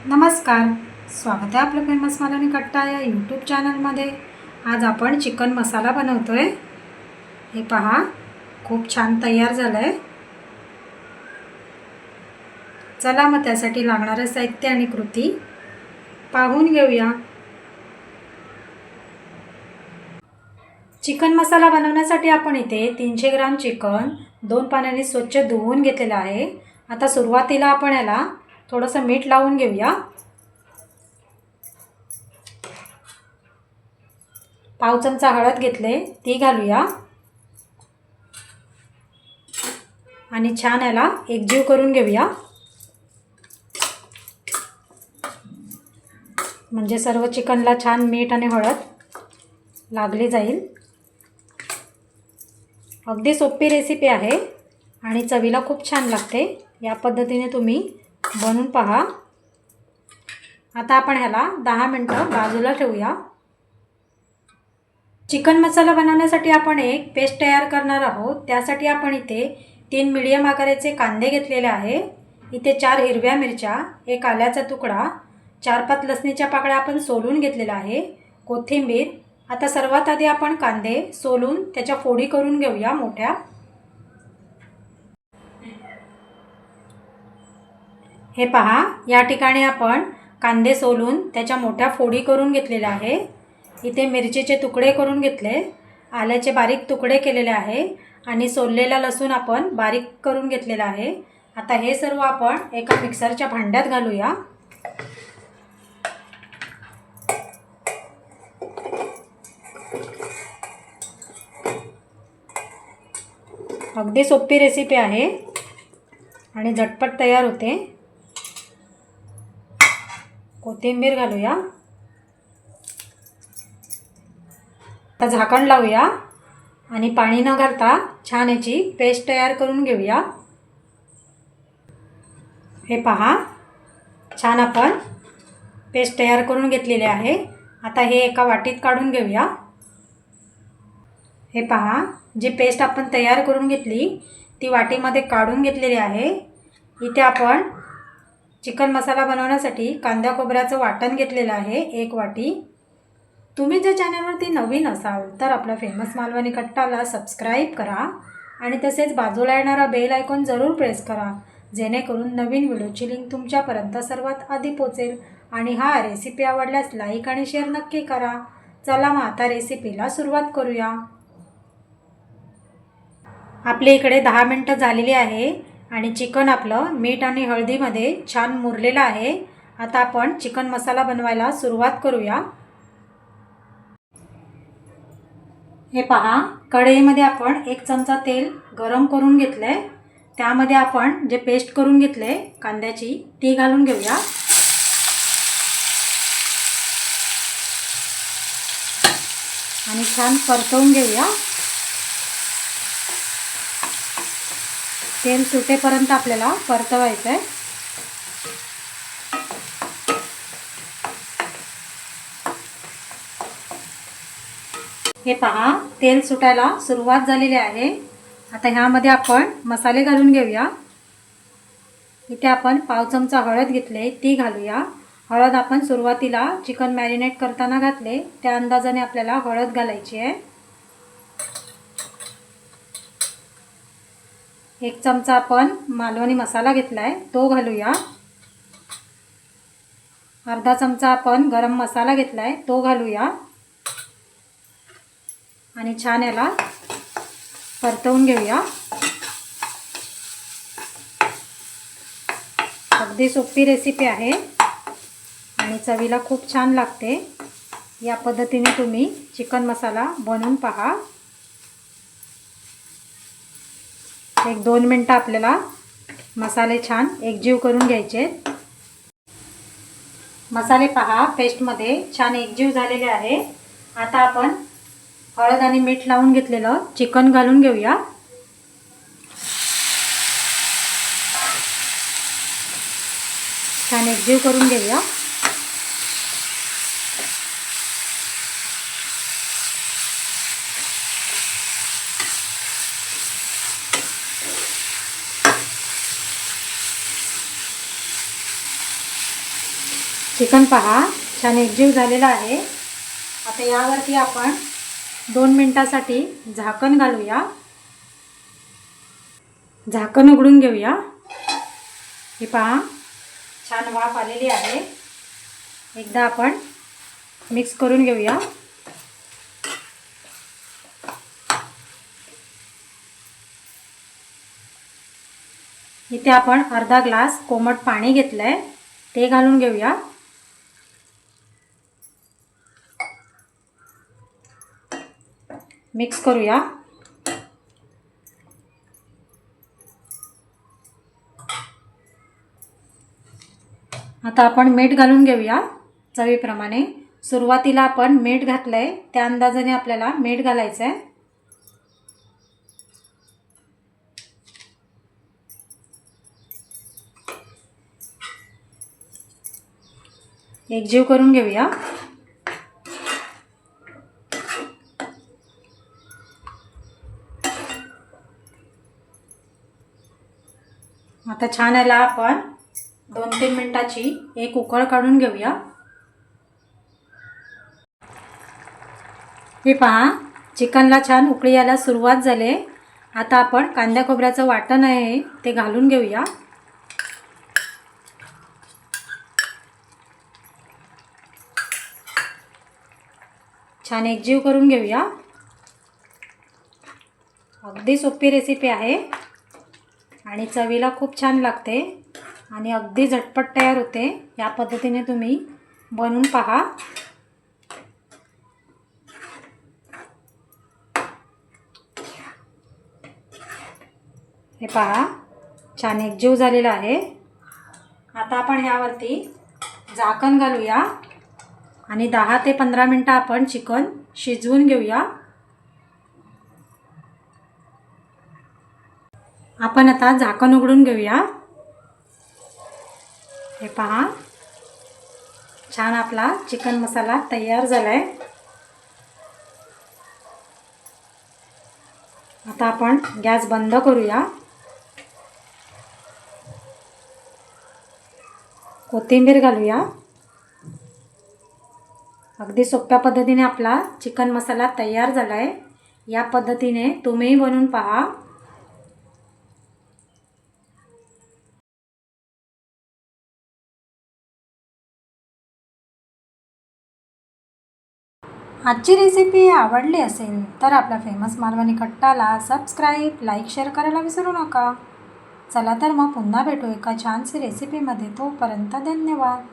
नमस्कार, स्वागत आहे आपलं फेमस मालवणी कट्टा या यूट्यूब चॅनलमध्ये। आज आपण चिकन मसाला बनवतोय। हे पहा, खूप छान तयार झालंय। चला मग त्यासाठी लागणारे साहित्य आणि कृती पाहून घेऊया। चिकन मसाला बनवण्यासाठी आपण इथे 300 ग्राम चिकन 2 पाण्याने स्वच्छ धुवून घेतलेलं आहे। आता सुरुवातीला आपण याला थोडंसं मीठ लावून घेऊया। पाव चमचा हळद घेतले, ती घालूया आणि छान याला एकजीव करून घेऊया, म्हणजे सर्व चिकनला छान मीठ आणि हळद लागली जाईल। अगदी सोपी रेसिपी आहे आणि चवीला खूप छान लागते। या पद्धतीने तुम्ही बनवून पहा। आता आपण ह्याला 10 मिनिटं बाजूला ठेवूया। चिकन मसाला बनवण्यासाठी आपण एक पेस्ट तयार करणार आहोत। त्यासाठी आपण इथे 3 मीडियम आकाराचे कांदे घेतलेले आहे। इथे 4 हिरव्या मिरच्या, 1 आल्याचा तुकडा, 4-5 लसणीच्या पाकळ्या आपण सोलून घेतलेल्या आहे, कोथिंबीर। आता सर्वात आधी आपण कांदे सोलून त्याच्या फोडी करून घेऊया मोठ्या। हे पहा, या ठिकाणी आपण कांदे सोलून त्याच्या मोठ्या फोडी करून घेतलेल्या आहे। इथे मिरचीचे तुकडे करून घेतले, आल्याचे बारीक तुकडे केलेले आहे आणि सोललेला लसूण आपण बारीक करून घेतलेला आहे। आता हे सर्व आपण एका मिक्सरच्या भांड्यात घालूया। अगदी सोपी रेसिपी आहे आणि झटपट तयार होते। कोथिंबीर घालूया। आता झाकण लावूया आणि पाणी न घालता छान याची पेस्ट तयार करून घेऊया। हे पहा, छान आपण पेस्ट तयार करून घेतलेली आहे। आता हे एका वाटीत काढून घेऊया। हे पहा, जी पेस्ट आपण तयार करून घेतली ती वाटीमध्ये काढून घेतलेली आहे। इथे आपण चिकन मसाला बनवण्यासाठी कांदा खोबऱ्याचं वाटण घेतलेलं आहे 1 वाटी। तुम्ही जर चॅनलवरती नवीन असाल तर आपला फेमस मालवणी कट्टाला सबस्क्राईब करा आणि तसेच बाजूला येणारा बेल आयकॉन जरूर प्रेस करा, जेणेकरून नवीन व्हिडिओची लिंक तुमच्यापर्यंत सर्वात आधी पोहोचेल। आणि हा रेसिपी आवडल्यास लाईक आणि शेअर नक्की करा। चला मग आता रेसिपीला सुरुवात करूया। आपल्या इकडे 10 मिनिटं झालेली आहे आणि चिकन आपलं मीठ आणि हळदीमध्ये छान मुरलेलं आहे। आता आपण चिकन मसाला बनवायला सुरुवात करूया। हे पहा, कढईमध्ये आपण 1 चमचा तेल गरम करून घेतले, त्यामध्ये आपण जे पेस्ट करून घेतले कांद्याची ती घालून घेऊया आणि छान परतवून घेऊया। तेल सुटेपर्यंत आपल्याला परतवायचं आहे। हे पहा, तेल सुटायला सुरुवात झालेली आहे। आता ह्यामध्ये आपण मसाले घालून घेऊया। इथे आपण पाव चमचा हळद घेतले, ती घालूया। हळद आपण सुरुवातीला चिकन मॅरिनेट करताना घातले, त्या अंदाजाने आपल्याला हळद घालायची आहे। 1 चमचा आपण मालवणी मसाला घेतलाय, तो घालूया। अर्धा चमचा आपण गरम मसाला घेतलाय, तो घालूया आणि छान याला परतवून घेऊया। अगदी सोपी रेसिपी आहे आणि चवीला खूप छान लागते। या पद्धतीने तुम्ही चिकन मसाला बनवून पहा। 1-2 मिनिटं आपल्याला मसाले छान एकजीव करून घ्यायचे। मसाले पहा, पेस्टमध्ये छान एकजीव झालेले आहे। आता आपण हळद आणि मीठ लावून घेतलेलं चिकन घालून घेऊया। छान एकजीव करून घेऊया। चिकन पहा छान एकजीव झालेला आहे। आता यावरती आपण 2 मिनिटासाठी झाकण घालूया। झाकण उघडून घेऊया। हे पहा छान वाफ आलेली आहे। एकदा आपण मिक्स करून घेऊया। इथे आपण अर्धा ग्लास कोमट पाणी घेतलंय, ते घालून घेऊया। मिक्स करूया। आता आपण मीठ घालून घेऊया चवीप्रमाणे। सुरुवातीला आपण मीठ घातलंय त्या अंदाजाने आपल्याला मीठ घालायचं आहे। एकजीव करून घेऊया। आता छान याला आपण 2-3 मिनिटाची एक उकळ काढून घेऊया। हे पहा चिकनला छान उकळी यायला सुरुवात झाली। आता आपण कांदा खोबऱ्याचं वाटण आहे ते घालून घेऊया। छान एकजीव करून घेऊया। अगदी सोपी रेसिपी आहे आणि चवीला खूप छान लागते आणि अगदी झटपट तयार होते। या पद्धतीने तुम्ही बनवून पहा। हे पहा छान एकजीव झालेला आहे। आता आपण यावरती झाकण घालूया आणि 10 ते 15 मिनिटं आपण चिकन शिजवून घेऊया। आपण आता झाकण उघडून घेऊया। हे पहा छान आपला चिकन मसाला तयार झालाय। आता आपण गॅस बंद करूया। कोथिंबीर घालूया। अगदी सोप्या पद्धतीने आपला चिकन मसाला तयार झालाय। या पद्धतीने तुम्ही बनवून पहा। आजची रेसिपी आवडली असेल तर आपला फेमस मालवणी कट्टाला सबस्क्राईब, लाईक, शेअर करायला विसरू नका। चला तर मग पुन्हा भेटू एका छानशी रेसिपीमध्ये। तोपर्यंत धन्यवाद।